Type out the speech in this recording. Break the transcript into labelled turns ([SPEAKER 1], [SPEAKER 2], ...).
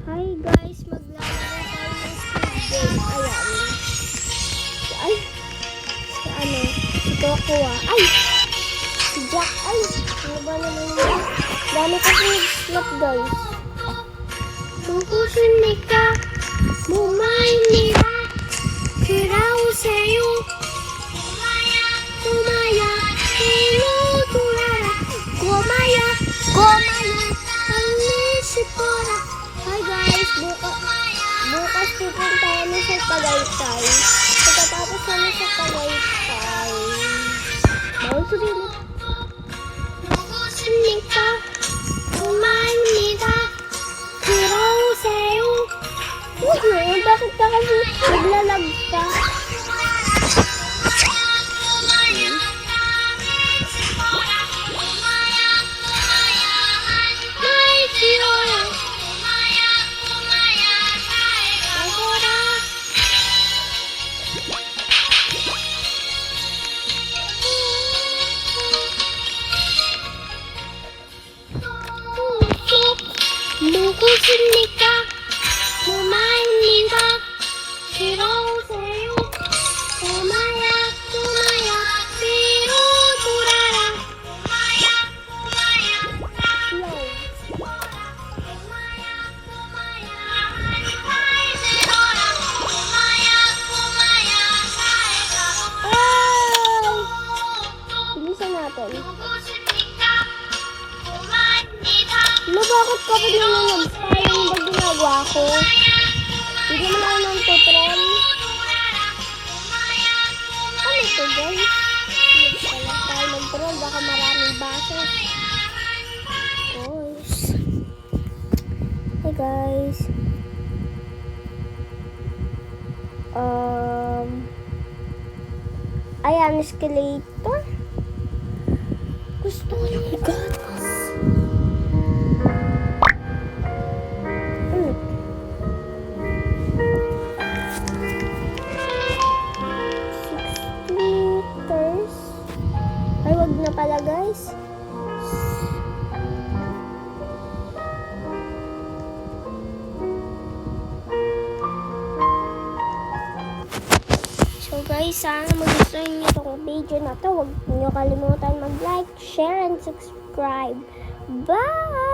[SPEAKER 1] Hi guys, maglalaro tayo ng Squid Game. Ayan. Ay, si Cocoa. Ay, si Jack. Ay, ano ba naman yun? Dami kasi slot guys. 누구십니까? 모마입니다. 돌아오세요. 꼬마야, 일로 돌아라. 꼬마야, 빨리 싶어라. Hi guys, bukas pupunta kami sa Tagaytay. Pagkatapos kami sa Tagaytay, mausulit. 누구십니까? 꼬마입니다. 들어오세요. Bakit ka kasi naglalag ka? 누구십니까? 꼬마입니다. 들어오세요. 꼬마야, 뒤로 돌아라. Bilisan natin. Bakit ka pa naman parang ba ginagawa ko? Hindi mo na ng tutorial. Ano ito guys? Pala tayo mag-troll, baka maraming basos. Guys. Hey guys. Ayan, escalator. Gusto ko yung gatas. Na pala guys. So guys, sana magustuhan niyo itong video na to. Huwag niyo kalimutan mag-like, share, and subscribe. Bye!